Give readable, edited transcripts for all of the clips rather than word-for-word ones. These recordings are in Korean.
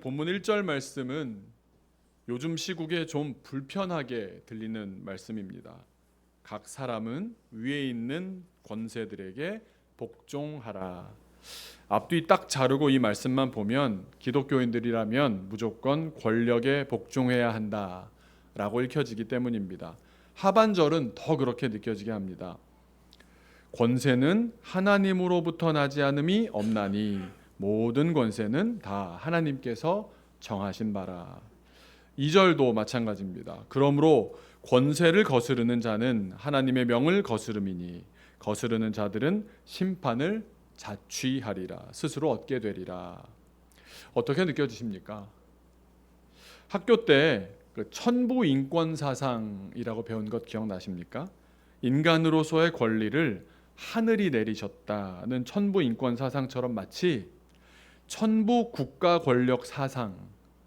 본문 1절 말씀은 요즘 시국에 좀 불편하게 들리는 말씀입니다. 각 사람은 위에 있는 권세들에게 복종하라. 앞뒤 딱 자르고 이 말씀만 보면 기독교인들이라면 무조건 권력에 복종해야 한다라고 읽혀지기 때문입니다. 하반절은 더 그렇게 느껴지게 합니다. 권세는 하나님으로부터 나지 않음이 없나니 모든 권세는 다 하나님께서 정하신 바라. 2절도 마찬가지입니다. 그러므로 권세를 거스르는 자는 하나님의 명을 거스름이니 거스르는 자들은 심판을 자취하리라. 스스로 얻게 되리라. 어떻게 느껴지십니까? 학교 때 그 천부 인권 사상이라고 배운 것 기억나십니까? 인간으로서의 권리를 하늘이 내리셨다는 천부 인권 사상처럼 마치 천부 국가 권력 사상,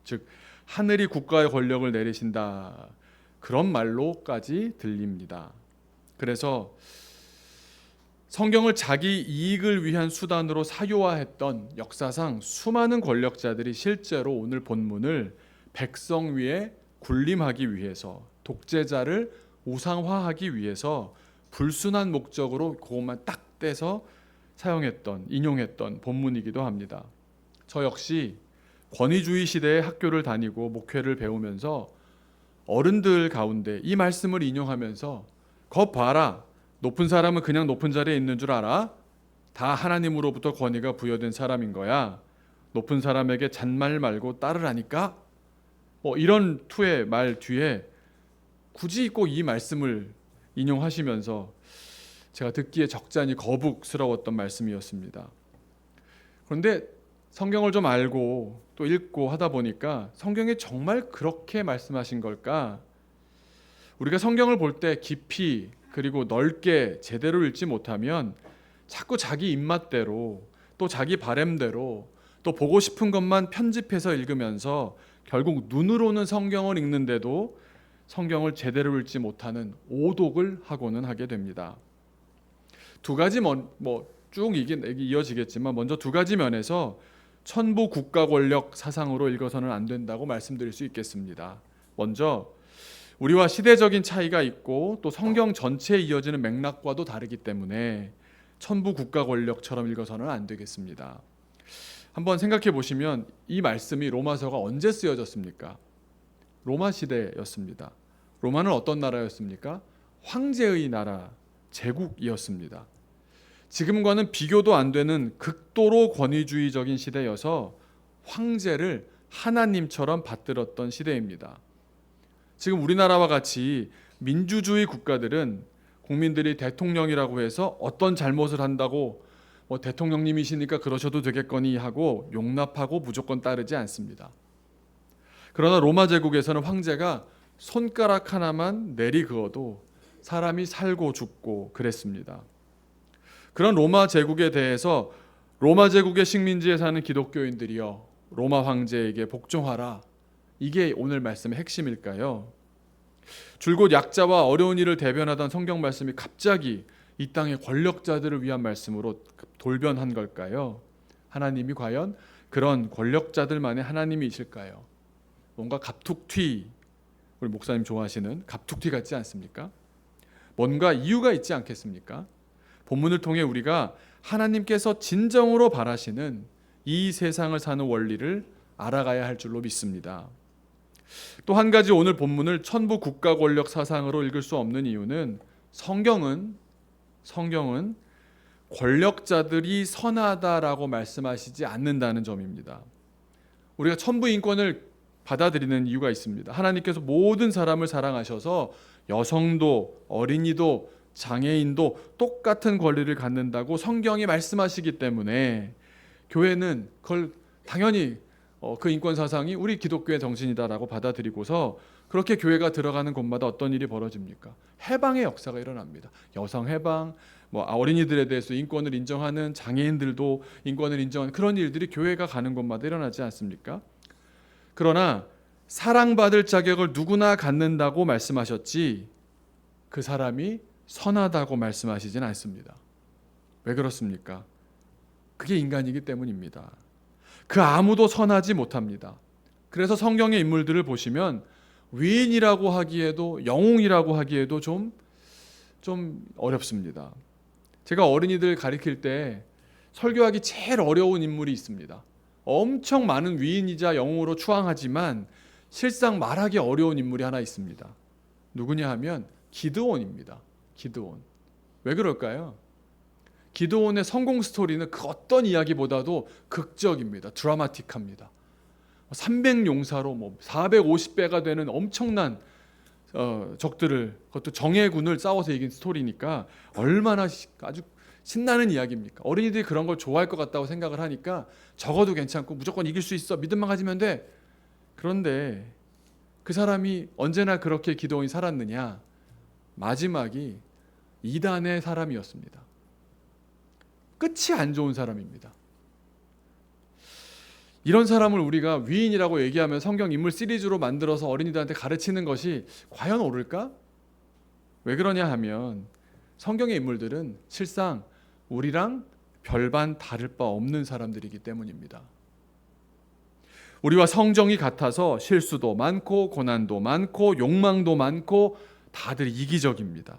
즉 하늘이 국가의 권력을 내리신다, 그런 말로까지 들립니다. 그래서 성경을 자기 이익을 위한 수단으로 사유화했던 역사상 수많은 권력자들이 실제로 오늘 본문을 백성 위에 군림하기 위해서, 독재자를 우상화하기 위해서 불순한 목적으로 그것만 딱 떼서 사용했던, 인용했던 본문이기도 합니다. 저 역시 권위주의 시대의 학교를 다니고 목회를 배우면서 어른들 가운데 이 말씀을 인용하면서 거 봐라, 높은 사람은 그냥 높은 자리에 있는 줄 알아? 다 하나님으로부터 권위가 부여된 사람인 거야. 높은 사람에게 잔말 말고 따르라니까? 이런 투의 말 뒤에 굳이 꼭 이 말씀을 인용하시면서 제가 듣기에 적잖이 거북스러웠던 말씀이었습니다. 그런데 성경을 좀 알고 또 읽고 하다 보니까 성경에 정말 그렇게 말씀하신 걸까? 우리가 성경을 볼 때 깊이 그리고 넓게 제대로 읽지 못하면 자꾸 자기 입맛대로 또 자기 바램대로 또 보고 싶은 것만 편집해서 읽으면서 결국 눈으로는 성경을 읽는데도 성경을 제대로 읽지 못하는 오독을 하고는 하게 됩니다. 두 가지 쭉 이어지겠지만 먼저 두 가지 면에서 천부 국가 권력 사상으로 읽어서는 안 된다고 말씀드릴 수 있겠습니다. 먼저 우리와 시대적인 차이가 있고 또 성경 전체에 이어지는 맥락과도 다르기 때문에 천부 국가 권력처럼 읽어서는 안 되겠습니다. 한번 생각해 보시면 이 말씀이 로마서가 언제 쓰여졌습니까? 로마 시대였습니다. 로마는 어떤 나라였습니까? 황제의 나라, 제국이었습니다. 지금과는 비교도 안 되는 극도로 권위주의적인 시대여서 황제를 하나님처럼 받들었던 시대입니다. 지금 우리나라와 같이 민주주의 국가들은 국민들이 대통령이라고 해서 어떤 잘못을 한다고 대통령님이시니까 그러셔도 되겠거니 하고 용납하고 무조건 따르지 않습니다. 그러나 로마 제국에서는 황제가 손가락 하나만 내리그어도 사람이 살고 죽고 그랬습니다. 그런 로마 제국에 대해서 로마 제국의 식민지에 사는 기독교인들이여 로마 황제에게 복종하라, 이게 오늘 말씀의 핵심일까요? 줄곧 약자와 어려운 이를 대변하던 성경 말씀이 갑자기 이 땅의 권력자들을 위한 말씀으로 돌변한 걸까요? 하나님이 과연 그런 권력자들만의 하나님이실까요? 뭔가 갑툭튀, 우리 목사님 좋아하시는 갑툭튀 같지 않습니까? 뭔가 이유가 있지 않겠습니까? 본문을 통해 우리가 하나님께서 진정으로 바라시는 이 세상을 사는 원리를 알아가야 할 줄로 믿습니다. 또 한 가지 오늘 본문을 천부 국가 권력 사상으로 읽을 수 없는 이유는 성경은 권력자들이 선하다라고 말씀하시지 않는다는 점입니다. 우리가 천부 인권을 받아들이는 이유가 있습니다. 하나님께서 모든 사람을 사랑하셔서 여성도 어린이도 장애인도 똑같은 권리를 갖는다고 성경이 말씀하시기 때문에 교회는 그걸 당연히 그 인권 사상이 우리 기독교의 정신이다라고 받아들이고서 그렇게 교회가 들어가는 곳마다 어떤 일이 벌어집니까? 해방의 역사가 일어납니다. 여성 해방, 어린이들에 대해서 인권을 인정하는, 장애인들도 인권을 인정하는 그런 일들이 교회가 가는 곳마다 일어나지 않습니까? 그러나 사랑받을 자격을 누구나 갖는다고 말씀하셨지 그 사람이 선하다고 말씀하시진 않습니다. 왜 그렇습니까? 그게 인간이기 때문입니다. 그 아무도 선하지 못합니다. 그래서 성경의 인물들을 보시면 위인이라고 하기에도 영웅이라고 하기에도 좀 어렵습니다. 제가 어린이들 가르칠 때 설교하기 제일 어려운 인물이 있습니다. 엄청 많은 위인이자 영웅으로 추앙하지만 실상 말하기 어려운 인물이 하나 있습니다. 누구냐 하면 기드온입니다. 기드온. 왜 그럴까요? 기드온의 성공 스토리는 그 어떤 이야기보다도 극적입니다. 드라마틱합니다. 300용사로 450배가 되는 엄청난 적들을, 그것도 정예군을 싸워서 이긴 스토리니까 얼마나 아주 신나는 이야기입니까? 어린이들이 그런 걸 좋아할 것 같다고 생각을 하니까 적어도 괜찮고 무조건 이길 수 있어, 믿음만 가지면 돼. 그런데 그 사람이 언제나 그렇게 기드온이 살았느냐? 마지막이 이단의 사람이었습니다. 끝이 안 좋은 사람입니다. 이런 사람을 우리가 위인이라고 얘기하면 성경 인물 시리즈로 만들어서 어린이들한테 가르치는 것이 과연 옳을까? 왜 그러냐 하면 성경의 인물들은 실상 우리랑 별반 다를 바 없는 사람들이기 때문입니다. 우리와 성정이 같아서 실수도 많고 고난도 많고 욕망도 많고 다들 이기적입니다.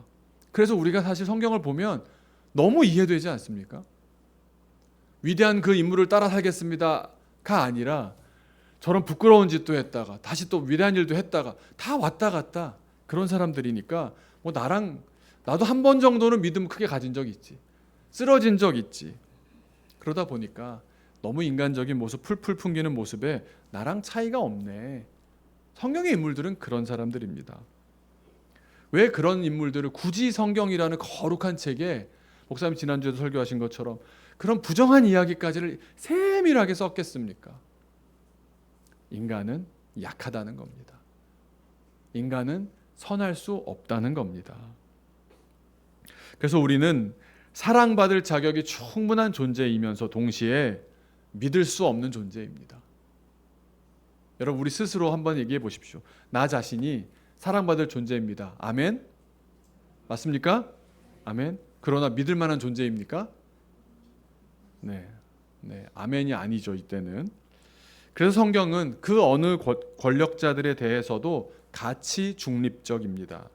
그래서 우리가 사실 성경을 보면 너무 이해되지 않습니까? 위대한 그 인물을 따라 살겠습니다가 아니라 저런 부끄러운 짓도 했다가 다시 또 위대한 일도 했다가 다 왔다 갔다 그런 사람들이니까 나도 한 번 정도는 믿음 크게 가진 적 있지, 쓰러진 적 있지. 그러다 보니까 너무 인간적인 모습 풀풀 풍기는 모습에 나랑 차이가 없네. 성경의 인물들은 그런 사람들입니다. 왜 그런 인물들을 굳이 성경이라는 거룩한 책에 목사님 지난주에도 설교하신 것처럼 그런 부정한 이야기까지를 세밀하게 썼겠습니까? 인간은 약하다는 겁니다. 인간은 선할 수 없다는 겁니다. 그래서 우리는 사랑받을 자격이 충분한 존재이면서 동시에 믿을 수 없는 존재입니다. 여러분, 우리 스스로 한번 얘기해 보십시오. 나 자신이 사랑받을 존재입니다. 아멘? 맞습니까? 아멘? 그러나 믿을 만한 존재입니까? 네, 아멘이 아니죠, 이때는. 그래서 성경은 그 어느 권력자들에 대해서도 가치 중립적입니다.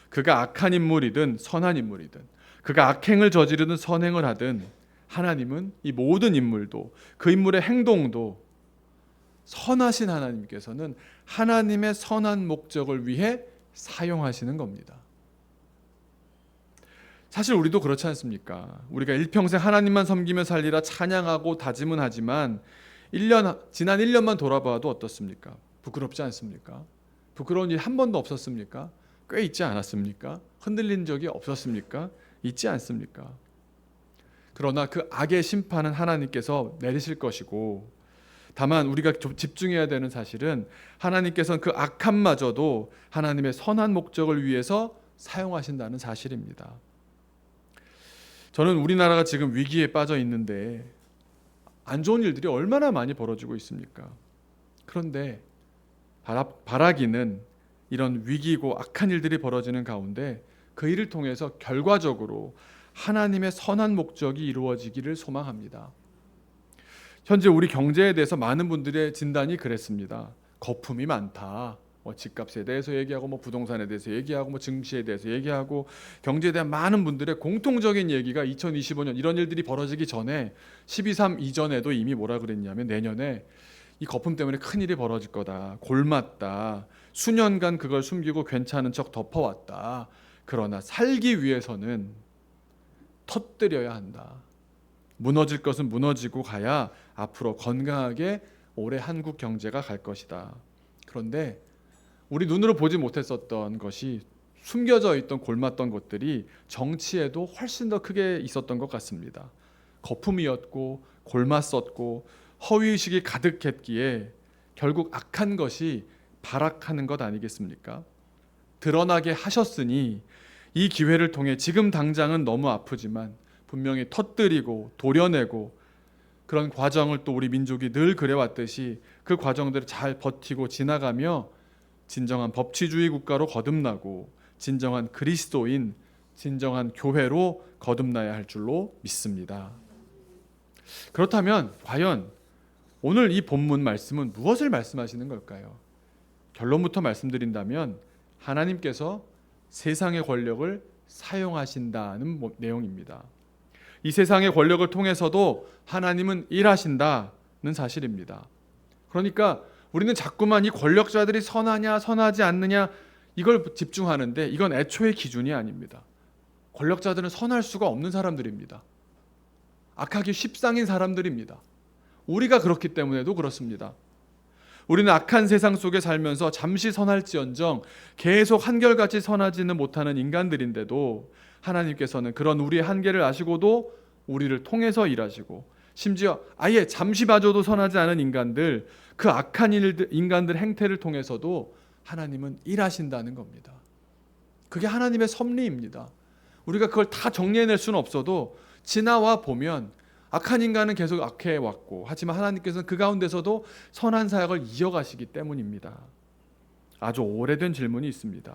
그가 악한 인물이든 선한 인물이든, 그가 악행을 저지르든 선행을 하든, 하나님은 이 모든 인물도 그 인물의 행동도 선하신 하나님께서는 하나님의 선한 목적을 위해 사용하시는 겁니다. 사실 우리도 그렇지 않습니까? 우리가 일평생 하나님만 섬기며 살리라 찬양하고 다짐은 하지만 지난 1년만 돌아봐도 어떻습니까? 부끄럽지 않습니까? 부끄러운 일 한 번도 없었습니까? 꽤 있지 않았습니까? 흔들린 적이 없었습니까? 있지 않습니까? 그러나 그 악의 심판은 하나님께서 내리실 것이고, 다만 우리가 집중해야 되는 사실은 하나님께서는 그 악함마저도 하나님의 선한 목적을 위해서 사용하신다는 사실입니다. 저는 우리나라가 지금 위기에 빠져 있는데 안 좋은 일들이 얼마나 많이 벌어지고 있습니까? 그런데 바라기는 이런 위기고 악한 일들이 벌어지는 가운데 그 일을 통해서 결과적으로 하나님의 선한 목적이 이루어지기를 소망합니다. 현재 우리 경제에 대해서 많은 분들의 진단이 그랬습니다. 거품이 많다. 집값에 대해서 얘기하고 부동산에 대해서 얘기하고 증시에 대해서 얘기하고, 경제에 대한 많은 분들의 공통적인 얘기가 2025년 이런 일들이 벌어지기 전에 12.3 이전에도 이미 뭐라 그랬냐면 내년에 이 거품 때문에 큰일이 벌어질 거다. 골맞다. 수년간 그걸 숨기고 괜찮은 척 덮어왔다. 그러나 살기 위해서는 터뜨려야 한다. 무너질 것은 무너지고 가야 앞으로 건강하게 올해 한국 경제가 갈 것이다. 그런데 우리 눈으로 보지 못했었던 것이, 숨겨져 있던 골맞던 것들이 정치에도 훨씬 더 크게 있었던 것 같습니다. 거품이었고 골맞섰고 허위의식이 가득했기에 결국 악한 것이 발악하는 것 아니겠습니까? 드러나게 하셨으니 이 기회를 통해 지금 당장은 너무 아프지만 분명히 터뜨리고 도려내고, 그런 과정을 또 우리 민족이 늘 그래왔듯이 그 과정들을 잘 버티고 지나가며 진정한 법치주의 국가로 거듭나고 진정한 그리스도인, 진정한 교회로 거듭나야 할 줄로 믿습니다. 그렇다면 과연 오늘 이 본문 말씀은 무엇을 말씀하시는 걸까요? 결론부터 말씀드린다면 하나님께서 세상의 권력을 사용하신다는 내용입니다. 이 세상의 권력을 통해서도 하나님은 일하신다는 사실입니다. 그러니까 우리는 자꾸만 이 권력자들이 선하냐 선하지 않느냐 이걸 집중하는데 이건 애초의 기준이 아닙니다. 권력자들은 선할 수가 없는 사람들입니다. 악하기 십상인 사람들입니다. 우리가 그렇기 때문에도 그렇습니다. 우리는 악한 세상 속에 살면서 잠시 선할지언정 계속 한결같이 선하지는 못하는 인간들인데도 하나님께서는 그런 우리의 한계를 아시고도 우리를 통해서 일하시고 심지어 아예 잠시마저도 선하지 않은 인간들, 그 악한 인간들 행태를 통해서도 하나님은 일하신다는 겁니다. 그게 하나님의 섭리입니다. 우리가 그걸 다 정리해낼 수는 없어도 지나와 보면 악한 인간은 계속 악해 왔고 하지만 하나님께서는 그 가운데서도 선한 사역을 이어가시기 때문입니다. 아주 오래된 질문이 있습니다.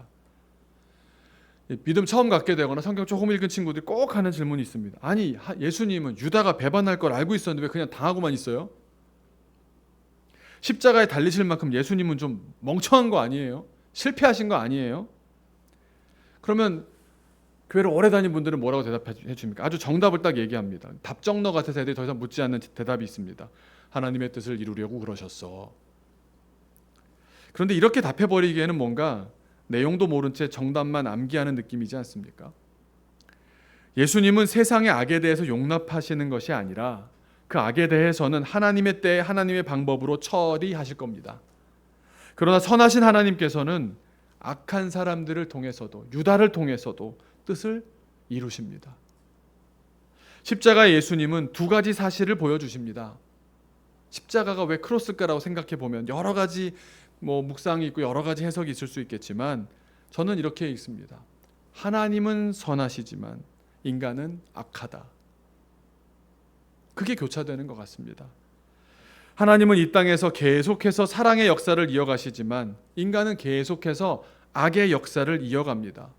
믿음 처음 갖게 되거나 성경 조금 읽은 친구들이 꼭 하는 질문이 있습니다. 아니 예수님은 유다가 배반할 걸 알고 있었는데 왜 그냥 당하고만 있어요? 십자가에 달리실 만큼 예수님은 좀 멍청한 거 아니에요? 실패하신 거 아니에요? 그러면 교회를 오래 다닌 분들은 뭐라고 대답해 줍니까? 아주 정답을 딱 얘기합니다. 답정너 같아서 애들이 더 이상 묻지 않는 대답이 있습니다. 하나님의 뜻을 이루려고 그러셨어. 그런데 이렇게 답해버리기에는 뭔가 내용도 모른 채 정답만 암기하는 느낌이지 않습니까? 예수님은 세상의 악에 대해서 용납하시는 것이 아니라 그 악에 대해서는 하나님의 때에 하나님의 방법으로 처리하실 겁니다. 그러나 선하신 하나님께서는 악한 사람들을 통해서도 유다를 통해서도 뜻을 이루십니다. 십자가의 예수님은 두 가지 사실을 보여주십니다. 십자가가 왜 크로스일까라고 생각해 보면 여러 가지 묵상이 있고 여러 가지 해석이 있을 수 있겠지만 저는 이렇게 읽습니다. 하나님은 선하시지만 인간은 악하다. 그게 교차되는 것 같습니다. 하나님은 이 땅에서 계속해서 사랑의 역사를 이어가시지만 인간은 계속해서 악의 역사를 이어갑니다.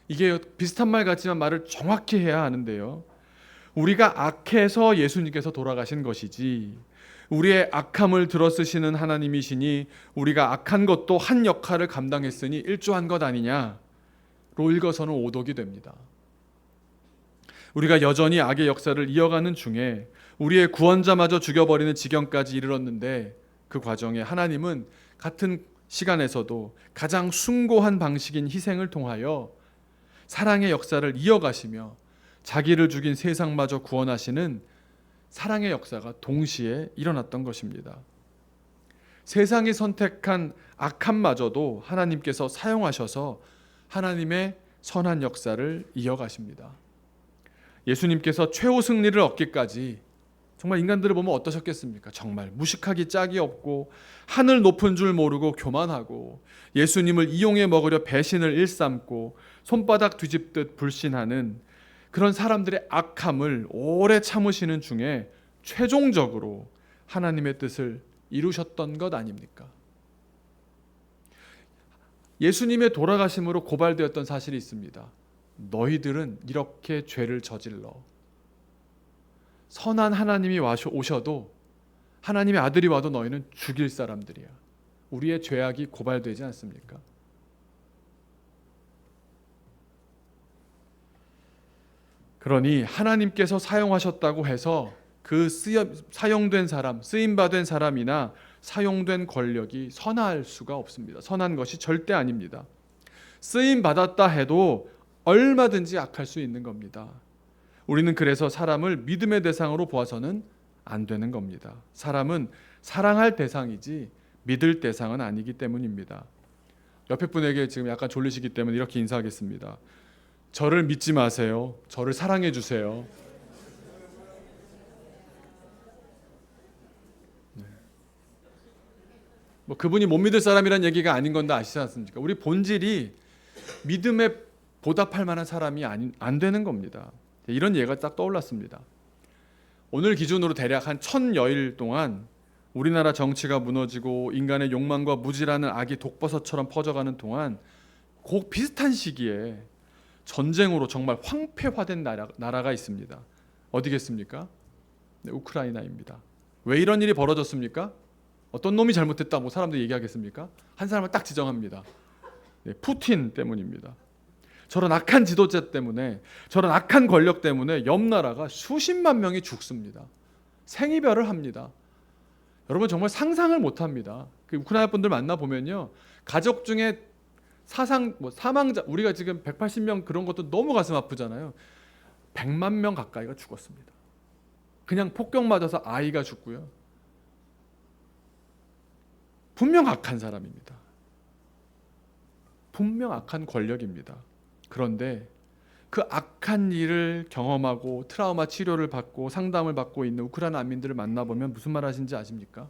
이게 비슷한 말 같지만 말을 정확히 해야 하는데요. 우리가 악해서 예수님께서 돌아가신 것이지 우리의 악함을 들어쓰시는 하나님이시니 우리가 악한 것도 한 역할을 감당했으니 일조한 것 아니냐로 읽어서는 오독이 됩니다. 우리가 여전히 악의 역사를 이어가는 중에 우리의 구원자마저 죽여버리는 지경까지 이르렀는데 그 과정에 하나님은 같은 시간에서도 가장 숭고한 방식인 희생을 통하여 사랑의 역사를 이어가시며 자기를 죽인 세상마저 구원하시는 사랑의 역사가 동시에 일어났던 것입니다. 세상이 선택한 악함마저도 하나님께서 사용하셔서 하나님의 선한 역사를 이어가십니다. 예수님께서 최후 승리를 얻기까지 정말 인간들을 보면 어떠셨겠습니까? 정말 무식하기 짝이 없고 하늘 높은 줄 모르고 교만하고 예수님을 이용해 먹으려 배신을 일삼고 손바닥 뒤집듯 불신하는 그런 사람들의 악함을 오래 참으시는 중에 최종적으로 하나님의 뜻을 이루셨던 것 아닙니까? 예수님의 돌아가심으로 고발되었던 사실이 있습니다. 너희들은 이렇게 죄를 저질러 선한 하나님이 오셔도 하나님의 아들이 와도 너희는 죽일 사람들이야. 우리의 죄악이 고발되지 않습니까? 그러니 하나님께서 사용하셨다고 해서 그 사용된 사람, 쓰임받은 사람이나 사용된 권력이 선할 수가 없습니다. 선한 것이 절대 아닙니다. 쓰임받았다 해도 얼마든지 악할 수 있는 겁니다. 우리는 그래서 사람을 믿음의 대상으로 보아서는 안 되는 겁니다. 사람은 사랑할 대상이지 믿을 대상은 아니기 때문입니다. 옆에 분에게 지금 약간 졸리시기 때문에 이렇게 인사하겠습니다. 저를 믿지 마세요. 저를 사랑해 주세요. 네. 그분이 못 믿을 사람이란 얘기가 아닌 건 다 아시지 않습니까? 우리 본질이 믿음에 보답할 만한 사람이 안 되는 겁니다. 이런 예가 딱 떠올랐습니다. 오늘 기준으로 대략 한 1000여일 동안 우리나라 정치가 무너지고 인간의 욕망과 무지라는 악이 독버섯처럼 퍼져가는 동안 그 비슷한 시기에 전쟁으로 정말 황폐화된 나라가 있습니다. 어디겠습니까? 네, 우크라이나입니다. 왜 이런 일이 벌어졌습니까? 어떤 놈이 잘못했다 뭐 사람들이 얘기하겠습니까? 한 사람을 딱 지정합니다. 네, 푸틴 때문입니다. 저런 악한 지도자 때문에, 저런 악한 권력 때문에 옆 나라가 수십만 명이 죽습니다. 생이별을 합니다. 여러분 정말 상상을 못합니다. 그 우크라이나 분들 만나 보면요, 가족 중에 사망자, 우리가 지금 180명 그런 것도 너무 가슴 아프잖아요. 100만 명 가까이가 죽었습니다. 그냥 폭격 맞아서 아이가 죽고요. 분명 악한 사람입니다. 분명 악한 권력입니다. 그런데 그 악한 일을 경험하고 트라우마 치료를 받고 상담을 받고 있는 우크라이나 난민들을 만나보면 무슨 말 하시는지 아십니까?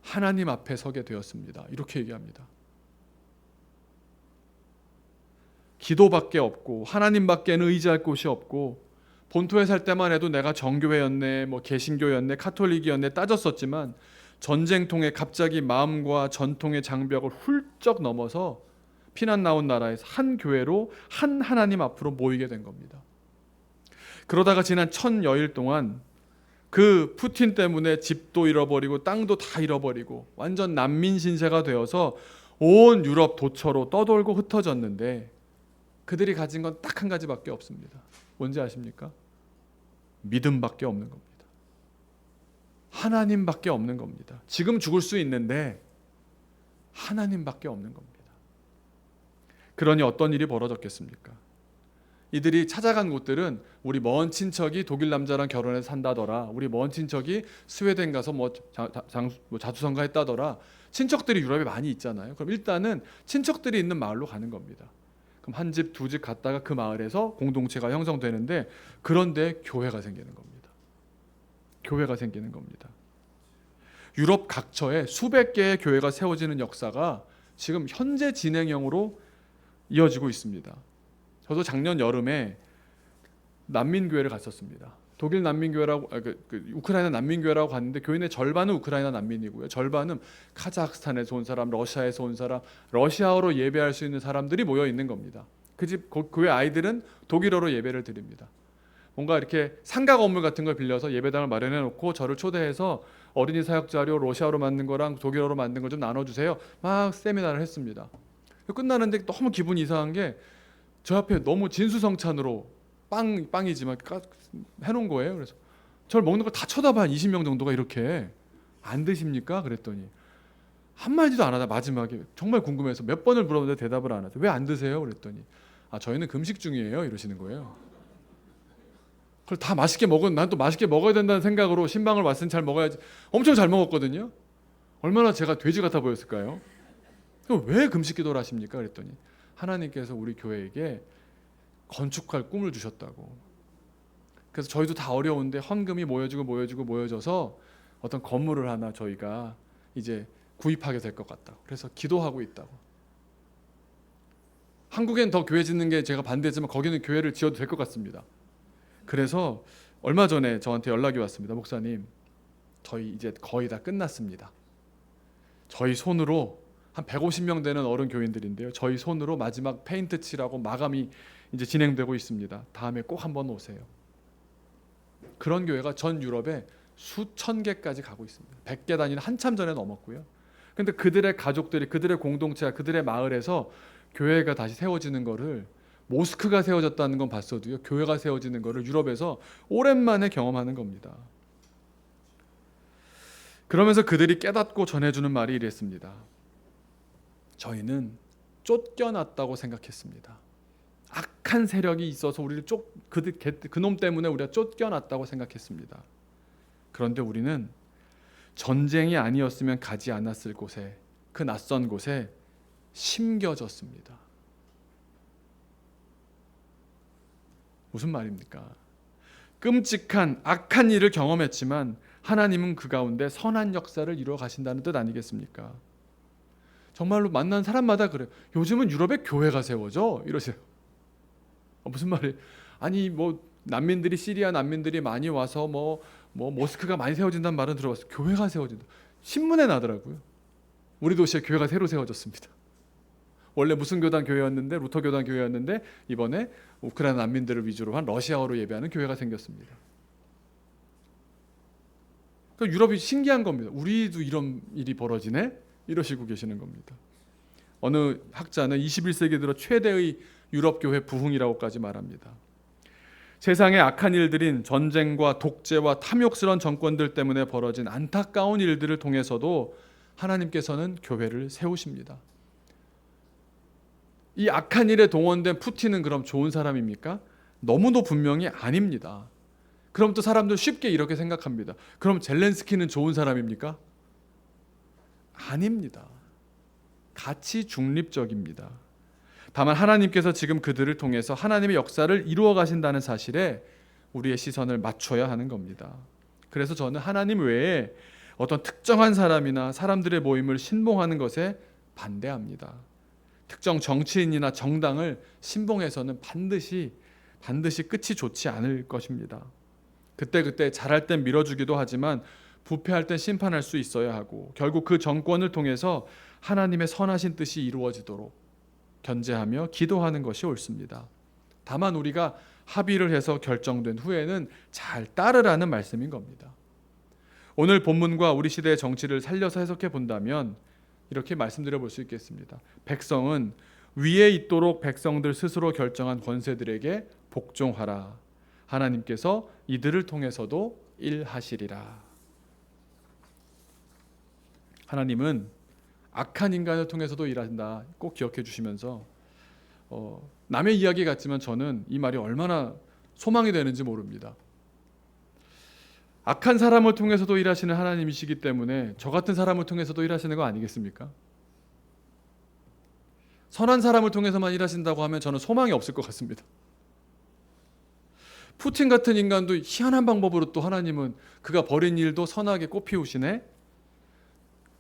하나님 앞에 서게 되었습니다. 이렇게 얘기합니다. 기도밖에 없고 하나님밖에는 의지할 곳이 없고, 본토에 살 때만 해도 내가 정교회였네, 뭐 개신교였네, 카톨릭이었네 따졌었지만 전쟁통에 갑자기 마음과 전통의 장벽을 훌쩍 넘어서 피난 나온 나라에서 한 교회로 한 하나님 앞으로 모이게 된 겁니다. 그러다가 지난 1000여일 동안 그 푸틴 때문에 집도 잃어버리고 땅도 다 잃어버리고 완전 난민 신세가 되어서 온 유럽 도처로 떠돌고 흩어졌는데, 그들이 가진 건 딱 한 가지밖에 없습니다. 뭔지 아십니까? 믿음밖에 없는 겁니다. 하나님밖에 없는 겁니다. 지금 죽을 수 있는데 하나님밖에 없는 겁니다. 그러니 어떤 일이 벌어졌겠습니까? 이들이 찾아간 곳들은 우리 먼 친척이 독일 남자랑 결혼해서 산다더라, 우리 먼 친척이 스웨덴 가서 자수성가 했다더라. 친척들이 유럽에 많이 있잖아요. 그럼 일단은 친척들이 있는 마을로 가는 겁니다. 그럼 한 집, 두 집 갔다가 그 마을에서 공동체가 형성되는데, 그런데 교회가 생기는 겁니다. 교회가 생기는 겁니다. 유럽 각처에 수백 개의 교회가 세워지는 역사가 지금 현재 진행형으로 이어지고 있습니다. 저도 작년 여름에 난민교회를 갔었습니다. 독일 난민교회라고, 우크라이나 난민교회라고 갔는데 교인의 절반은 우크라이나 난민이고요, 절반은 카자흐스탄에서 온 사람, 러시아에서 온 사람, 러시아어로 예배할 수 있는 사람들이 모여 있는 겁니다. 그 집 교회 아이들은 독일어로 예배를 드립니다. 뭔가 이렇게 상가 건물 같은 걸 빌려서 예배당을 마련해 놓고 저를 초대해서 어린이 사역 자료 러시아어로 만든 거랑 독일어로 만든 걸 좀 나눠주세요. 막 세미나를 했습니다. 끝나는데 너무 기분이 이상한 게, 저 앞에 너무 진수성찬으로 빵이지만 해놓은 거예요. 그래서 저를 먹는 걸 다 쳐다봐. 20명 정도가 이렇게. 안 드십니까? 그랬더니 한마디도 안 하다 마지막에 정말 궁금해서 몇 번을 물어봤는데 대답을 안 하죠. 왜 안 드세요? 그랬더니 저희는 금식 중이에요, 이러시는 거예요. 그걸 다 맛있게 먹은, 난 또 맛있게 먹어야 된다는 생각으로 신방을 왔으니 잘 먹어야지. 엄청 잘 먹었거든요. 얼마나 제가 돼지 같아 보였을까요? 왜 금식 기도를 하십니까? 그랬더니 하나님께서 우리 교회에게 건축할 꿈을 주셨다고. 그래서 저희도 다 어려운데 헌금이 모여져서 어떤 건물을 하나 저희가 이제 구입하게 될 것 같다고. 그래서 기도하고 있다고. 한국엔 더 교회 짓는 게 제가 반대지만 거기는 교회를 지어도 될 것 같습니다. 그래서 얼마 전에 저한테 연락이 왔습니다. 목사님, 저희 이제 거의 다 끝났습니다. 저희 손으로 한 150명 되는 어른 교인들인데요, 저희 손으로 마지막 페인트 칠하고 마감이 이제 진행되고 있습니다. 다음에 꼭 한번 오세요. 그런 교회가 전 유럽에 수천 개까지 가고 있습니다. 100개 단위는 한참 전에 넘었고요. 근데 그들의 가족들이, 그들의 공동체가, 그들의 마을에서 교회가 다시 세워지는 거를, 모스크가 세워졌다는 건 봤어도요, 교회가 세워지는 거를 유럽에서 오랜만에 경험하는 겁니다. 그러면서 그들이 깨닫고 전해주는 말이 이랬습니다. 저희는 쫓겨났다고 생각했습니다. 악한 세력이 있어서 우리를 그놈 때문에 우리가 쫓겨났다고 생각했습니다. 그런데 우리는 전쟁이 아니었으면 가지 않았을 곳에, 그 낯선 곳에 심겨졌습니다. 무슨 말입니까? 끔찍한 악한 일을 경험했지만 하나님은 그 가운데 선한 역사를 이루어 가신다는 뜻 아니겠습니까? 정말로 만난 사람마다 그래요. 요즘은 유럽에 교회가 세워져? 이러세요. 무슨 말이에요? 아니 난민들이, 시리아 난민들이 많이 와서 모스크가 많이 세워진다는 말은 들어봤어요. 교회가 세워진다. 신문에 나더라고요. 우리 도시에 교회가 새로 세워졌습니다. 원래 무슨 교단 교회였는데, 루터 교단 교회였는데 이번에 우크라이나 난민들을 위주로 한 러시아어로 예배하는 교회가 생겼습니다. 그러니까 유럽이 신기한 겁니다. 우리도 이런 일이 벌어지네? 이러시고 계시는 겁니다. 어느 학자는 21세기 들어 최대의 유럽 교회 부흥이라고까지 말합니다. 세상의 악한 일들인 전쟁과 독재와 탐욕스러운 정권들 때문에 벌어진 안타까운 일들을 통해서도 하나님께서는 교회를 세우십니다. 이 악한 일에 동원된 푸틴은 그럼 좋은 사람입니까? 너무도 분명히 아닙니다. 그럼 또 사람들 쉽게 이렇게 생각합니다. 그럼 젤렌스키는 좋은 사람입니까? 아닙니다. 가치 중립적입니다. 다만 하나님께서 지금 그들을 통해서 하나님의 역사를 이루어 가신다는 사실에 우리의 시선을 맞춰야 하는 겁니다. 그래서 저는 하나님 외에 어떤 특정한 사람이나 사람들의 모임을 신봉하는 것에 반대합니다. 특정 정치인이나 정당을 신봉해서는 반드시 끝이 좋지 않을 것입니다. 그때 잘할 땐 밀어주기도 하지만 부패할 땐 심판할 수 있어야 하고, 결국 그 정권을 통해서 하나님의 선하신 뜻이 이루어지도록 견제하며 기도하는 것이 옳습니다. 다만 우리가 합의를 해서 결정된 후에는 잘 따르라는 말씀인 겁니다. 오늘 본문과 우리 시대의 정치를 살려서 해석해 본다면 이렇게 말씀드려 볼 수 있겠습니다. 백성은 위에 있도록 백성들 스스로 결정한 권세들에게 복종하라. 하나님께서 이들을 통해서도 일하시리라. 하나님은 악한 인간을 통해서도 일한다. 꼭 기억해 주시면서 남의 이야기 같지만 저는 이 말이 얼마나 소망이 되는지 모릅니다. 악한 사람을 통해서도 일하시는 하나님이시기 때문에 저 같은 사람을 통해서도 일하시는 거 아니겠습니까? 선한 사람을 통해서만 일하신다고 하면 저는 소망이 없을 것 같습니다. 푸틴 같은 인간도 희한한 방법으로 또 하나님은 그가 벌인 일도 선하게 꽃피우시네.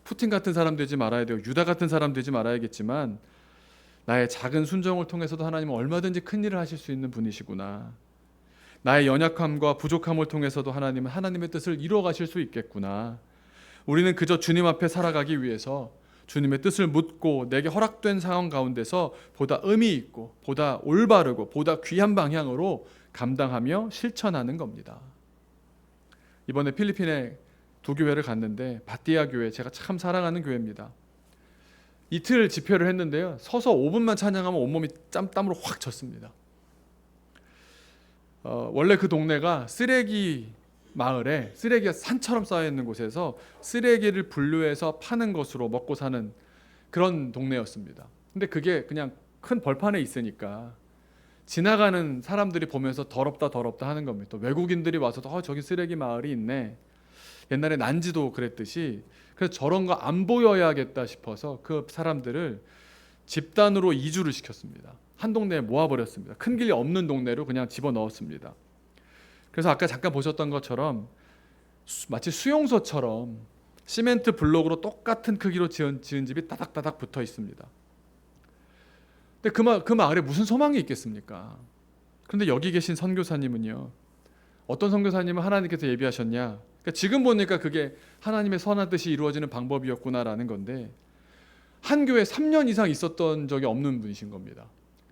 푸틴 같은 사람 되지 말아야 되고 유다 같은 사람 되지 말아야겠지만 나의 작은 순종을 통해서도 하나님은 얼마든지 큰 일을 하실 수 있는 분이시구나. 나의 연약함과 부족함을 통해서도 하나님은 하나님의 뜻을 이루어 가실 수 있겠구나. 우리는 그저 주님 앞에 살아가기 위해서 주님의 뜻을 묻고 내게 허락된 상황 가운데서 보다 의미 있고 보다 올바르고 보다 귀한 방향으로 감당하며 실천하는 겁니다. 이번에 필리핀에 두 교회를 갔는데 바띠아 교회, 제가 참 사랑하는 교회입니다. 이틀 집회를 했는데요, 서서 5분만 찬양하면 온몸이 땀으로 확 젖습니다. 원래 그 동네가 쓰레기 마을에 쓰레기가 산처럼 쌓여있는 곳에서 쓰레기를 분류해서 파는 것으로 먹고 사는 그런 동네였습니다. 근데 그게 그냥 큰 벌판에 있으니까 지나가는 사람들이 보면서 더럽다 하는 겁니다. 또 외국인들이 와서도 저기 쓰레기 마을이 있네. 옛날에 난지도 그랬듯이, 그래서 저런 거 안 보여야겠다 싶어서 그 사람들을 집단으로 이주를 시켰습니다. 한 동네에 모아버렸습니다. 큰 길이 없는 동네로 그냥 집어넣었습니다. 그래서 아까 잠깐 보셨던 것처럼 마치 수용소처럼 시멘트 블록으로 똑같은 크기로 지은 집이 따닥따닥 붙어 있습니다. 근데 그 마을에 무슨 소망이 있겠습니까? 그런데 여기 계신 선교사님은요, 어떤 선교사님은 하나님께서 예비하셨냐? 그러니까 지금 보니까 그게 하나님의 선한 뜻이 이루어지는 방법이었구나라는 건데, 한 교회 3년 이상 있었던 적이 없는 분이신 겁니다.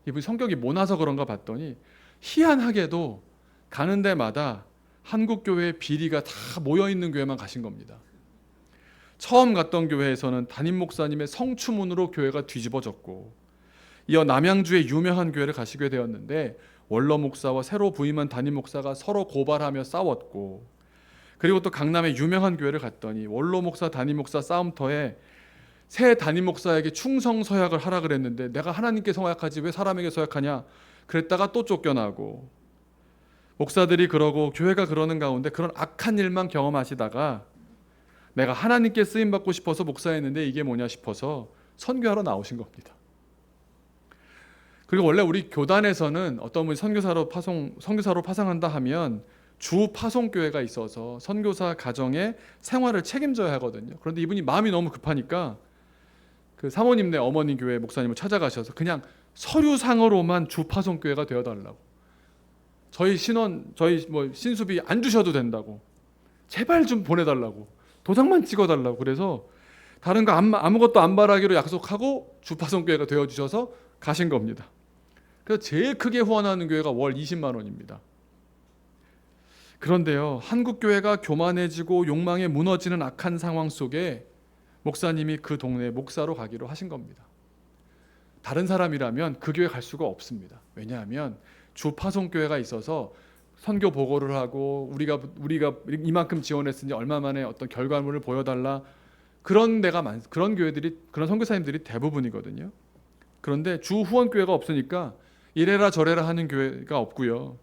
이분이 성격이 모나서 그런가 봤더니 희한하게도 가는 데마다 한국 교회의 비리가 다 모여있는 교회만 가신 겁니다. 처음 갔던 교회에서는 담임 목사님의 성추문으로 교회가 뒤집어졌고, 이어 남양주의 유명한 교회를 가시게 되었는데 원로 목사와 새로 부임한 담임 목사가 서로 고발하며 싸웠고, 그리고 또 강남의 유명한 교회를 갔더니 원로 목사 담임 목사 싸움터에 새 담임 목사에게 충성 서약을 하라 그랬는데 내가 하나님께 서약하지 왜 사람에게 서약하냐 그랬다가 또 쫓겨나고, 목사들이 그러고 교회가 그러는 가운데 그런 악한 일만 경험하시다가 내가 하나님께 쓰임받고 싶어서 목사했는데 이게 뭐냐 싶어서 선교하러 나오신 겁니다. 그리고 원래 우리 교단에서는 어떤 분이 선교사로 파송한다 하면 주 파송교회가 있어서 선교사 가정의 생활을 책임져야 하거든요. 그런데 이분이 마음이 너무 급하니까 그 사모님네 어머니 교회 목사님을 찾아가셔서 그냥 서류상으로만 주 파송교회가 되어달라고, 저희 신수비 안 주셔도 된다고, 제발 좀 보내달라고, 도장만 찍어달라고, 그래서 다른 거 아무것도 안 바라기로 약속하고 주 파송교회가 되어주셔서 가신 겁니다. 그래서 제일 크게 후원하는 교회가 월 20만 원입니다. 그런데요, 한국 교회가 교만해지고 욕망에 무너지는 악한 상황 속에 목사님이 그 동네 목사로 가기로 하신 겁니다. 다른 사람이라면 그 교회 갈 수가 없습니다. 왜냐하면 주 파송교회가 있어서 선교 보고를 하고 우리가 이만큼 지원했으니 얼마 만에 어떤 결과물을 보여달라, 그런 그런 교회들이, 그런 선교사님들이 대부분이거든요. 그런데 주 후원교회가 없으니까 이래라 저래라 하는 교회가 없고요.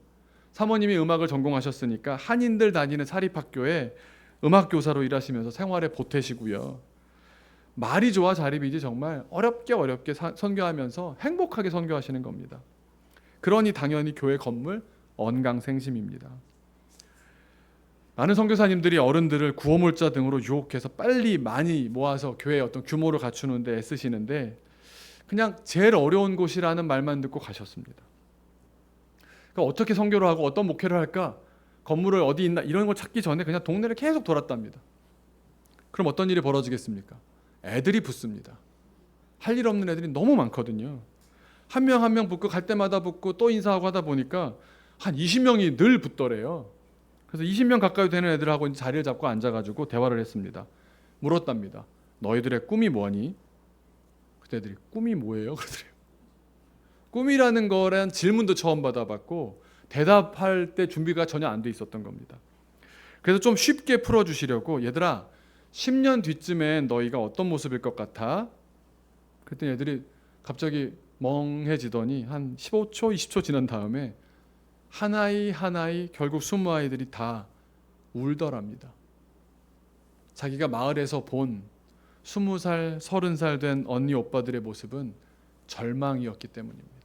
사모님이 음악을 전공하셨으니까 한인들 다니는 사립학교에 음악교사로 일하시면서 생활에 보태시고요. 말이 좋아 자립이지 정말 어렵게 선교하면서 행복하게 선교하시는 겁니다. 그러니 당연히 교회 건물 언강생심입니다. 많은 선교사님들이 어른들을 구호물자 등으로 유혹해서 빨리 많이 모아서 교회의 어떤 규모를 갖추는 데 애쓰시는데 그냥 제일 어려운 곳이라는 말만 듣고 가셨습니다. 그러니까 어떻게 선교를 하고 어떤 목회를 할까? 건물을 어디 있나? 이런 걸 찾기 전에 그냥 동네를 계속 돌았답니다. 그럼 어떤 일이 벌어지겠습니까? 애들이 붙습니다. 할 일 없는 애들이 너무 많거든요. 한 명 한 명 붙고 갈 때마다 붙고 또 인사하고 하다 보니까 한 20명이 늘 붙더래요. 그래서 20명 가까이 되는 애들하고 자리를 잡고 앉아가지고 대화를 했습니다. 물었답니다. 너희들의 꿈이 뭐니? 그때 애들이 꿈이 뭐예요? 그러더래요. 꿈이라는 거란 질문도 처음 받아봤고 대답할 때 준비가 전혀 안 돼 있었던 겁니다. 그래서 좀 쉽게 풀어주시려고 얘들아 10년 뒤쯤엔 너희가 어떤 모습일 것 같아? 그랬더니 애들이 갑자기 멍해지더니 한 15초 20초 지난 다음에 하나이 결국 20아이들이 다 울더랍니다. 자기가 마을에서 본 20살 30살 된 언니 오빠들의 모습은 절망이었기 때문입니다.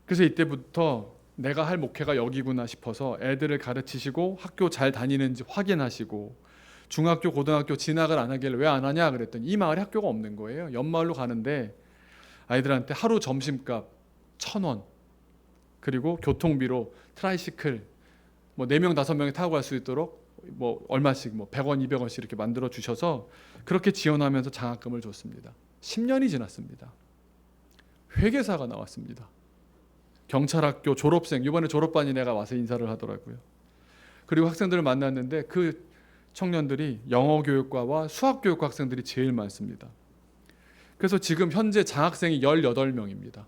그래서 이때부터 내가 할 목회가 여기구나 싶어서 애들을 가르치시고 학교 잘 다니는지 확인하시고 중학교 고등학교 진학을 안 하길래 왜 안 하냐 그랬더니 이 마을에 학교가 없는 거예요. 옆마을로 가는데 아이들한테 하루 점심값 1,000원 그리고 교통비로 트라이시클 뭐 4명 5명이 타고 갈 수 있도록 뭐 얼마씩 뭐 100원 200원씩 이렇게 만들어 주셔서 그렇게 지원하면서 장학금을 줬습니다. 10년이 지났습니다. 회계사가 나왔습니다. 경찰학교 졸업생, 이번에 졸업반이 내가 와서 인사를 하더라고요. 그리고 학생들을 만났는데 그 청년들이 영어교육과와 수학교육과 학생들이 제일 많습니다. 그래서 지금 현재 장학생이 18명입니다.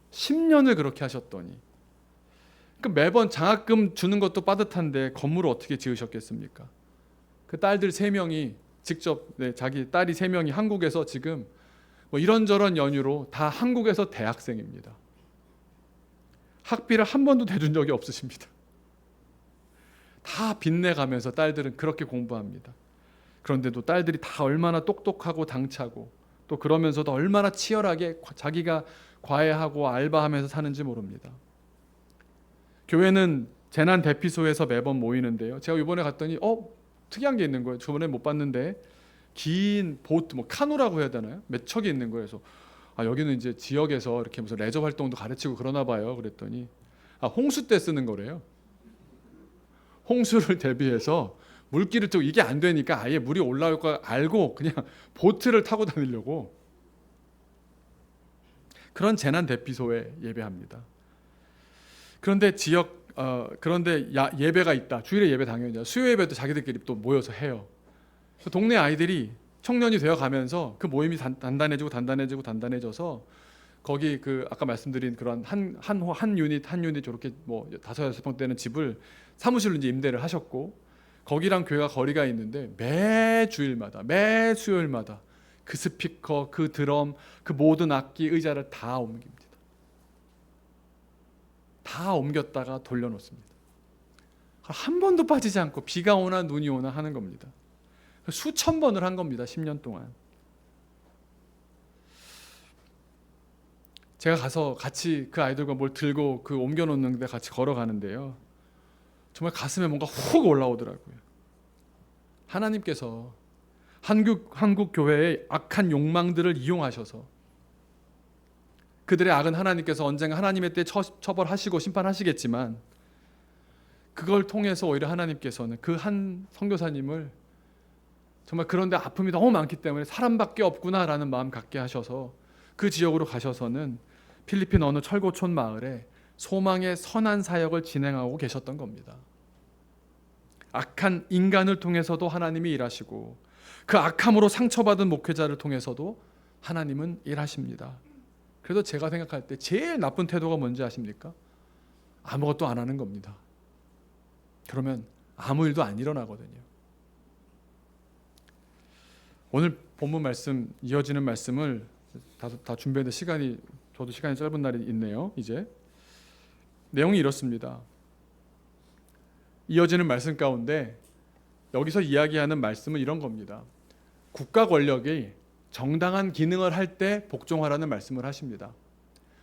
10년을 그렇게 하셨더니 매번 장학금 주는 것도 빠듯한데 건물을 어떻게 지으셨겠습니까? 그 딸들 3명이 직접 자기 딸이 3명이 한국에서 지금 뭐 이런저런 연유로 다 한국에서 대학생입니다. 학비를 한 번도 대준 적이 없으십니다. 다 빚내가면서 딸들은 그렇게 공부합니다. 그런데도 딸들이 다 얼마나 똑똑하고 당차고 또 그러면서도 얼마나 치열하게 자기가 과외하고 알바하면서 사는지 모릅니다. 교회는 재난 대피소에서 매번 모이는데요. 제가 이번에 갔더니 특이한 게 있는 거예요. 저번에 못 봤는데 긴 보트, 뭐 카누라고 해야 되나요? 몇 척이 있는 거예요. 그래서 여기는 이제 지역에서 이렇게 무슨 레저 활동도 가르치고 그러나 봐요. 그랬더니 홍수 때 쓰는 거래요. 홍수를 대비해서 물기를 뜨고 이게 안 되니까 아예 물이 올라올 거 알고 그냥 보트를 타고 다니려고 그런 재난 대피소에 예배합니다. 그런데 예배가 있다. 주일에 예배 당연히죠. 수요 예배도 자기들끼리 또 모여서 해요. 동네 아이들이 청년이 되어 가면서 그 모임이 단단해져서 거기 그 아까 말씀드린 그런 한 유닛 저렇게 뭐 5-6평 되는 집을 사무실로 이제 임대를 하셨고 거기랑 교회가 거리가 있는데 매 주일마다 매 수요일마다 그 스피커, 그 드럼, 그 모든 악기, 의자를 다 옮깁니다. 다 옮겼다가 돌려놓습니다. 한 번도 빠지지 않고 비가 오나 눈이 오나 하는 겁니다. 수천 번을 한 겁니다. 10년 동안. 제가 가서 같이 그 아이들과 뭘 들고 그 옮겨놓는데 같이 걸어가는데요. 정말 가슴에 뭔가 훅 올라오더라고요. 하나님께서 한국 교회의 악한 욕망들을 이용하셔서 그들의 악은 하나님께서 언젠가 하나님의 때에 처벌하시고 심판하시겠지만 그걸 통해서 오히려 하나님께서는 그 한 선교사님을 정말 그런데 아픔이 너무 많기 때문에 사람밖에 없구나라는 마음 갖게 하셔서 그 지역으로 가셔서는 필리핀 어느 철거촌 마을에 소망의 선한 사역을 진행하고 계셨던 겁니다. 악한 인간을 통해서도 하나님이 일하시고 그 악함으로 상처받은 목회자를 통해서도 하나님은 일하십니다. 그래서 제가 생각할 때 제일 나쁜 태도가 뭔지 아십니까? 아무것도 안 하는 겁니다. 그러면 아무 일도 안 일어나거든요. 오늘 본문 말씀, 이어지는 말씀을 다 준비했는데 저도 시간이 짧은 날이 있네요. 이제 내용이 이렇습니다. 이어지는 말씀 가운데 여기서 이야기하는 말씀은 이런 겁니다. 국가 권력이 정당한 기능을 할 때 복종하라는 말씀을 하십니다.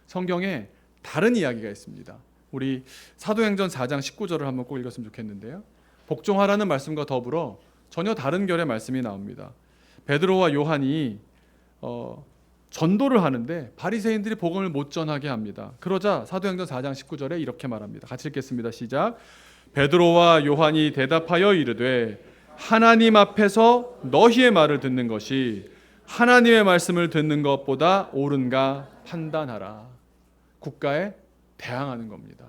성경에 다른 이야기가 있습니다. 우리 사도행전 4장 19절을 한번 꼭 읽었으면 좋겠는데요. 복종하라는 말씀과 더불어 전혀 다른 결의 말씀이 나옵니다. 베드로와 요한이 전도를 하는데 바리새인들이 복음을 못 전하게 합니다. 그러자 사도행전 4장 19절에 이렇게 말합니다. 같이 읽겠습니다. 시작. 베드로와 요한이 대답하여 이르되 하나님 앞에서 너희의 말을 듣는 것이 하나님의 말씀을 듣는 것보다 옳은가 판단하라. 국가에 대항하는 겁니다.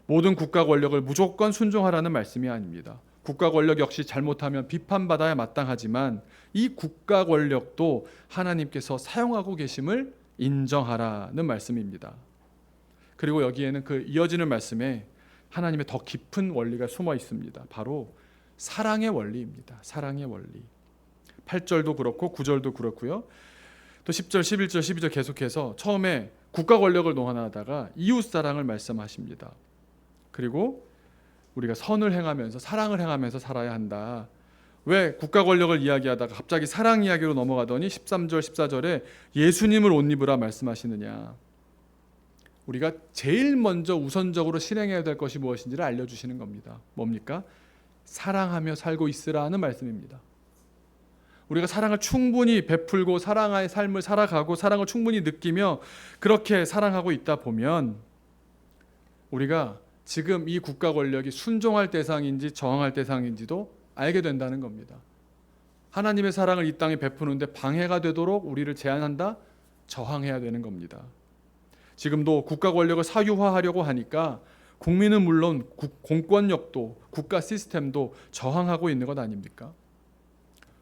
모든 국가 권력을 무조건 순종하라는 말씀이 아닙니다. 국가 권력 역시 잘못하면 비판받아야 마땅하지만 이 국가 권력도 하나님께서 사용하고 계심을 인정하라는 말씀입니다. 그리고 여기에는 그 이어지는 말씀에 하나님의 더 깊은 원리가 숨어 있습니다. 바로 사랑의 원리입니다. 사랑의 원리. 8절도 그렇고 9절도 그렇고요. 또 10절, 11절, 12절 계속해서 처음에 국가 권력을 논하다가 이웃 사랑을 말씀하십니다. 그리고 우리가 선을 행하면서 사랑을 행하면서 살아야 한다. 왜 국가 권력을 이야기하다가 갑자기 사랑 이야기로 넘어가더니 13절, 14절에 예수님을 옷 입으라 말씀하시느냐. 우리가 제일 먼저 우선적으로 실행해야 될 것이 무엇인지를 알려주시는 겁니다. 뭡니까? 사랑하며 살고 있으라는 말씀입니다. 우리가 사랑을 충분히 베풀고 사랑의 삶을 살아가고 사랑을 충분히 느끼며 그렇게 사랑하고 있다 보면 우리가 지금 이 국가 권력이 순종할 대상인지 저항할 대상인지도 알게 된다는 겁니다. 하나님의 사랑을 이 땅에 베푸는데 방해가 되도록 우리를 제한한다? 저항해야 되는 겁니다. 지금도 국가 권력을 사유화하려고 하니까 국민은 물론 공권력도 국가 시스템도 저항하고 있는 것 아닙니까?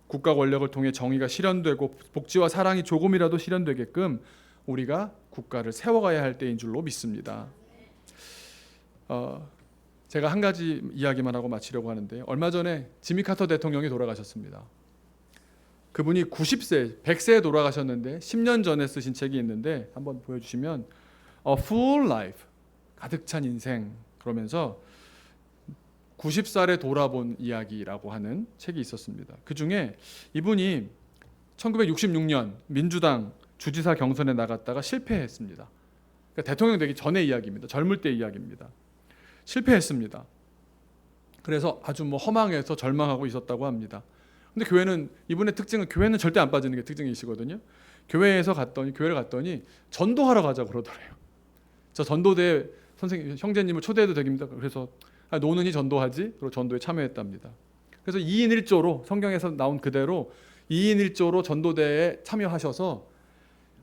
국가 권력을 통해 정의가 실현되고 복지와 사랑이 조금이라도 실현되게끔 우리가 국가를 세워가야 할 때인 줄로 믿습니다. 제가 한 가지 이야기만 하고 마치려고 하는데 얼마 전에 지미 카터 대통령이 돌아가셨습니다. 그분이 90세, 100세에 돌아가셨는데 10년 전에 쓰신 책이 있는데 한번 보여주시면 A Full Life, 가득 찬 인생 그러면서 90살에 돌아본 이야기라고 하는 책이 있었습니다. 그중에 이분이 1966년 민주당 주지사 경선에 나갔다가 실패했습니다. 그러니까 대통령 되기 전의 이야기입니다. 젊을 때 이야기입니다. 실패했습니다. 그래서 아주 허망해서 절망하고 있었다고 합니다. 근데 교회는 이분의 특징은 교회는 절대 안 빠지는 게 특징이시거든요. 교회를 갔더니 전도하러 가자고 그러더래요. 저 전도대 선생님 형제님을 초대해도 됩니다. 그래서 노는이 전도하지? 그리고 전도에 참여했답니다. 그래서 2인 1조로 성경에서 나온 그대로 2인 1조로 전도대에 참여하셔서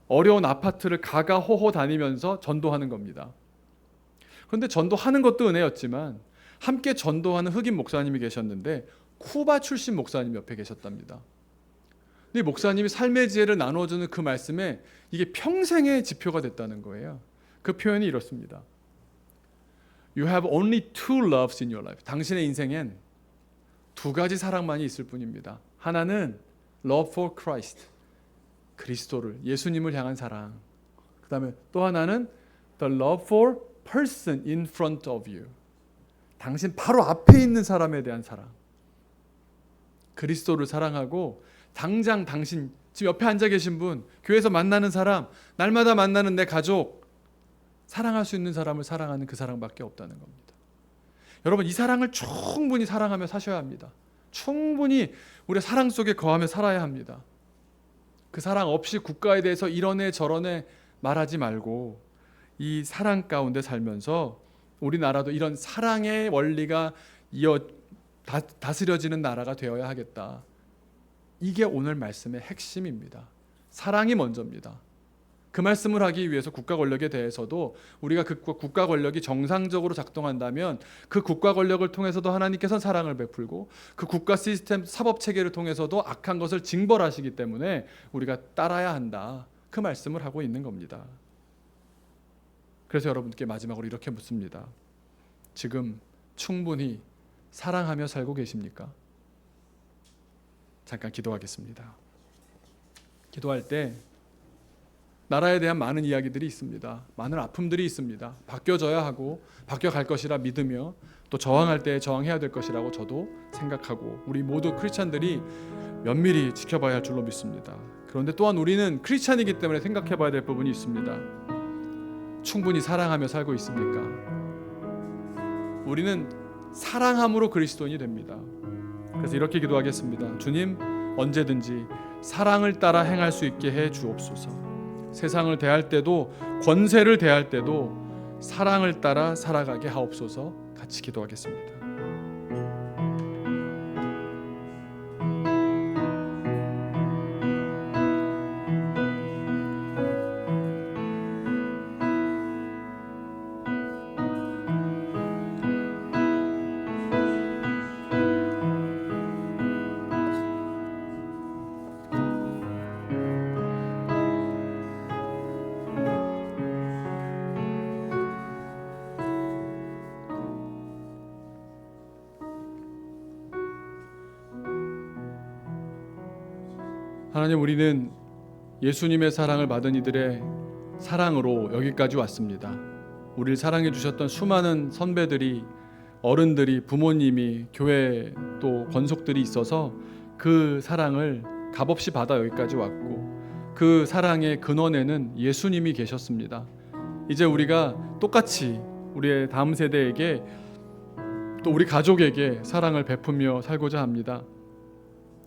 어려운 아파트를 가가호호 다니면서 전도하는 겁니다. 그런데 전도하는 것도 은혜였지만 함께 전도하는 흑인 목사님이 계셨는데 쿠바 출신 목사님 옆에 계셨답니다. 근데 목사님이 삶의 지혜를 나눠주는 그 말씀에 이게 평생의 지표가 됐다는 거예요. 그 표현이 이렇습니다. You have only two loves in your life. 당신의 인생엔 두 가지 사랑만이 있을 뿐입니다. 하나는 love for Christ, 그리스도를, 예수님을 향한 사랑. 그 다음에 또 하나는 the love for person in front of you. 당신 바로 앞에 있는 사람에 대한 사랑. 그리스도를 사랑하고 당장 당신 지금 옆에 앉아 계신 분, 교회에서 만나는 사람, 날마다 만나는 내 가족, 사랑할 수 있는 사람을 사랑하는 그 사랑밖에 없다는 겁니다. 여러분 이 사랑을 충분히 사랑하며 사셔야 합니다. 충분히 우리의 사랑 속에 거하며 살아야 합니다. 그 사랑 없이 국가에 대해서 이러네 저러네 말하지 말고 이 사랑 가운데 살면서 우리나라도 이런 사랑의 원리가 다스려지는 나라가 되어야 하겠다. 이게 오늘 말씀의 핵심입니다. 사랑이 먼저입니다. 그 말씀을 하기 위해서 국가 권력에 대해서도 우리가 그 국가 권력이 정상적으로 작동한다면 그 국가 권력을 통해서도 하나님께서는 사랑을 베풀고 그 국가 시스템 사법 체계를 통해서도 악한 것을 징벌하시기 때문에 우리가 따라야 한다. 그 말씀을 하고 있는 겁니다. 그래서 여러분께 마지막으로 이렇게 묻습니다. 지금 충분히 사랑하며 살고 계십니까? 잠깐 기도하겠습니다. 기도할 때 나라에 대한 많은 이야기들이 있습니다. 많은 아픔들이 있습니다. 바뀌어져야 하고 바뀌어갈 것이라 믿으며 또 저항할 때 저항해야 될 것이라고 저도 생각하고 우리 모두 크리스찬들이 면밀히 지켜봐야 할 줄로 믿습니다. 그런데 또한 우리는 크리스찬이기 때문에 생각해봐야 될 부분이 있습니다. 충분히 사랑하며 살고 있습니까? 우리는 사랑함으로 그리스도인이 됩니다. 그래서 이렇게 기도하겠습니다. 주님, 언제든지 사랑을 따라 행할 수 있게 해 주옵소서. 세상을 대할 때도 권세를 대할 때도 사랑을 따라 살아가게 하옵소서. 같이 기도하겠습니다. 하나님, 우리는 예수님의 사랑을 받은 이들의 사랑으로 여기까지 왔습니다. 우리를 사랑해 주셨던 수많은 선배들이, 어른들이, 부모님이, 교회 또 권속들이 있어서 그 사랑을 값없이 받아 여기까지 왔고 그 사랑의 근원에는 예수님이 계셨습니다. 이제 우리가 똑같이 우리의 다음 세대에게 또 우리 가족에게 사랑을 베푸며 살고자 합니다.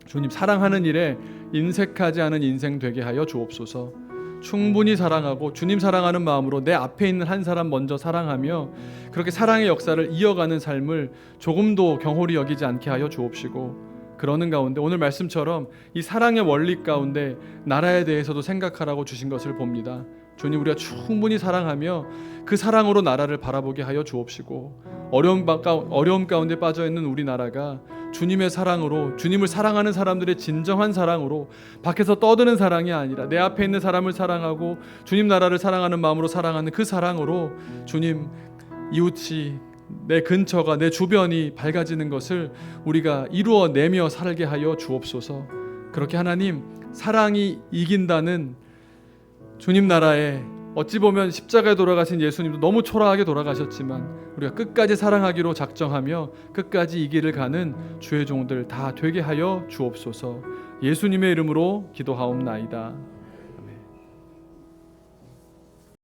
주님, 사랑하는 일에 인색하지 않은 인생 되게 하여 주옵소서. 충분히 사랑하고 주님 사랑하는 마음으로 내 앞에 있는 한 사람 먼저 사랑하며 그렇게 사랑의 역사를 이어가는 삶을 조금도 경홀히 여기지 않게 하여 주옵시고, 그러는 가운데 오늘 말씀처럼 이 사랑의 원리 가운데 나라에 대해서도 생각하라고 주신 것을 봅니다. 주님, 우리가 충분히 사랑하며 그 사랑으로 나라를 바라보게 하여 주옵시고, 어려움 가운데 빠져있는 우리나라가 주님의 사랑으로, 주님을 사랑하는 사람들의 진정한 사랑으로, 밖에서 떠드는 사랑이 아니라 내 앞에 있는 사람을 사랑하고 주님 나라를 사랑하는 마음으로 사랑하는 그 사랑으로 주님, 이웃이, 내 근처가, 내 주변이 밝아지는 것을 우리가 이루어내며 살게 하여 주옵소서. 그렇게 하나님, 사랑이 이긴다는 주님 나라에 어찌 보면 십자가에 돌아가신 예수님도 너무 초라하게 돌아가셨지만 우리가 끝까지 사랑하기로 작정하며 끝까지 이 길을 가는 주의 종들 다 되게 하여 주옵소서. 예수님의 이름으로 기도하옵나이다.